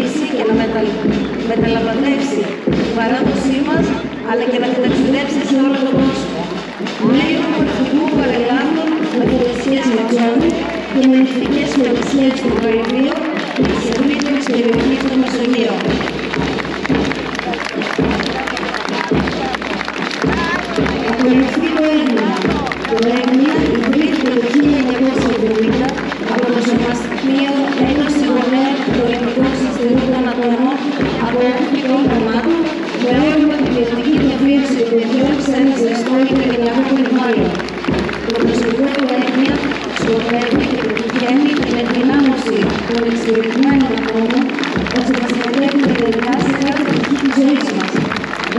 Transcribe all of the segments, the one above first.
ζήσει και να μεταλαμπαδεύσει την παράδοσή μας, αλλά και να ταξιδέψει σε όλο τον κόσμο. Μέλη του Πρωθυπουργού παρελάβουν με φωτοσίες Μεξώνου και με εθνικές φωτοσίες του Καρυβίου και της ευρύτερης περιοχής των Μεσογείων. Ακολουθεί το έγνοια. Το έγνοια ιδρύθηκε το 1970 από το Σωμαστείο Ένωση Γονέων Πολιτικών Συστημικών Ατόμων από εθνικών κομμάτων με όνομα τη διεθνική διαβίωση του παιδιών σε ένα ζεστό οικογενειακό περιβάλλον. Το προσωπικό του έγνοια σκοπεύει και πετυχαίνει την ενδυνάμωση των εξυπηρετημένων ατόμων ώστε να συμμετέχουν τελικά σε κάθε πτυχή της ζωής μας.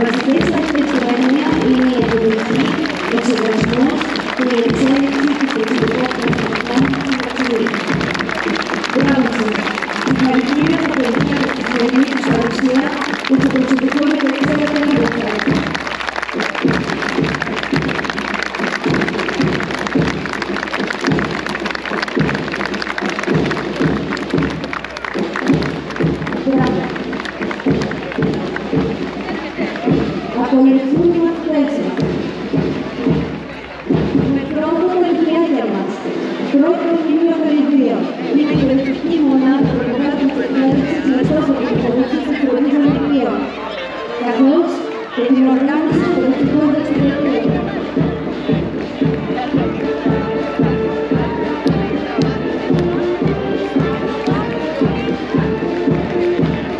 Βασικές αρχές του έγνοια είναι η αποδοχή, ο σεβασμός και η εξέλιξη του προσωπικών προσωπικών στην ζωή. Μπράβο σας! Συγχαρητήρια στα παιδιά για τη σημερινή τους παρουσία και στο προσωπικό με το ξέρετε έργο. Ακολουθούν οι μαθητές μας. Με τρόπο τα ιδιαίτερα μας. Πρώτο Λύκειο Καρυβείο. Είναι η εκπαιδευτική μονάδα προγράμματος εκπαίδευσης με στόχο την υποδοχή των φροντίδων Λυκείων, καθώς και την οργάνωση των φροντικών δραστηριοτήτων.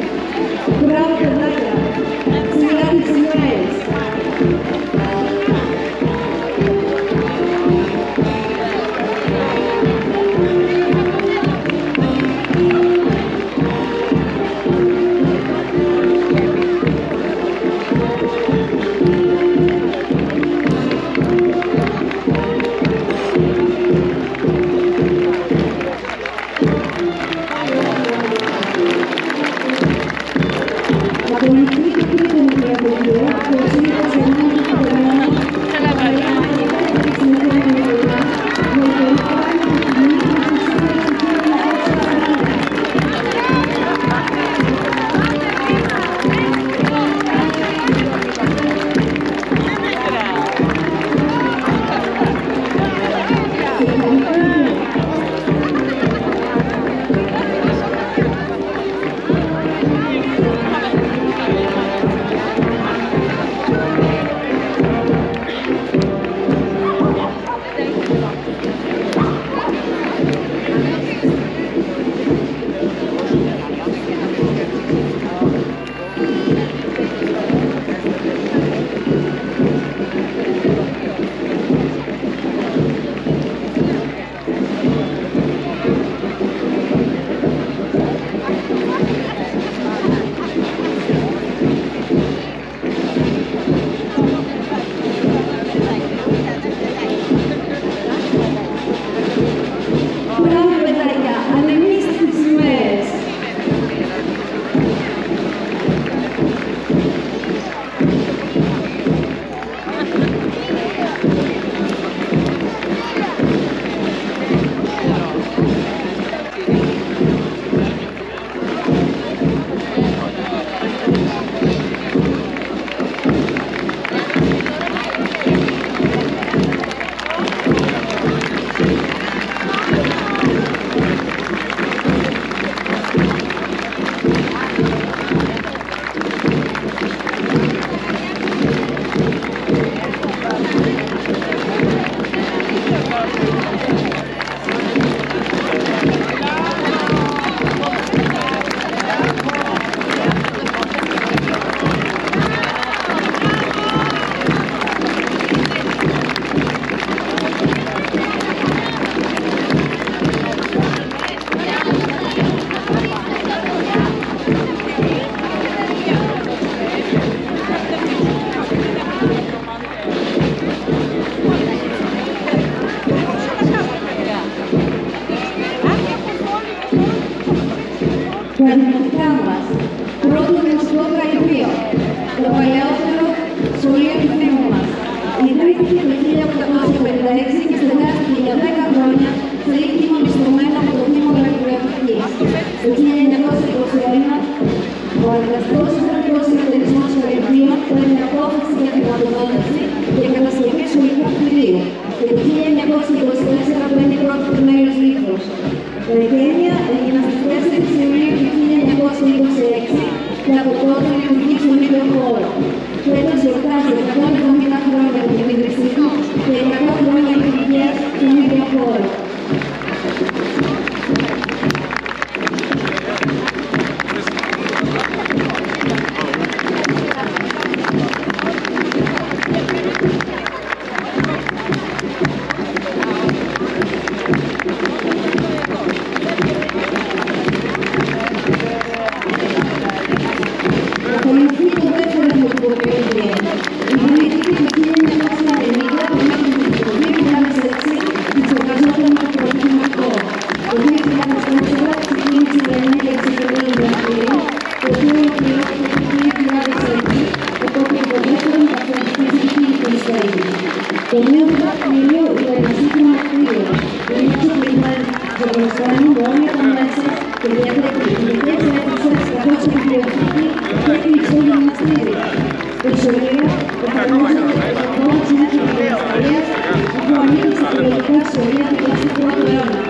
Μπράβο, παιδάκια! Σιγά τις ημέρες! Τα δημοτικά μας. Πρώτο δημοτικό Καρυβείο. Το παλαιότερο σχολείο του Δήμου μας. Ιδρύθηκε το 1856 και στεγάστηκε για 10 χρόνια σε ίδρυμα μισθωμένο από το Δήμο Γραφειοκρατικής. Το 1921 Το νέο κτίριο ήταν ένα σύγχρονο κτίριο. Είναι εξοπλισμένο για προσφέρουν όλα τα μέσα και διαθέτει ειδικές αίθουσες καθώς και βιβλιοθήκη και κλειστό γυμναστήρι. Το σχολείο εφαρμόζεται το πρότυπο της Νέας Ιστορίας που ανήκει στα περιοδικά σχολεία του 21ου αιώνα.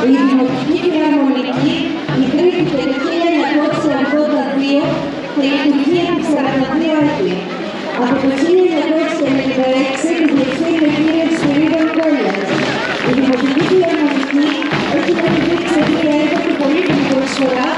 Η Δημοτική Φιλαρμονική, η τρίτη το 1942 και η λειτουργία επί 42 έτη. Από το 1996 διευθύνει η Εθνία της Περίβων Κόλλας. Η Δημοτική Φιλαρμονική έχει καταδείξει μια έργα και πολύτιμη προσφορά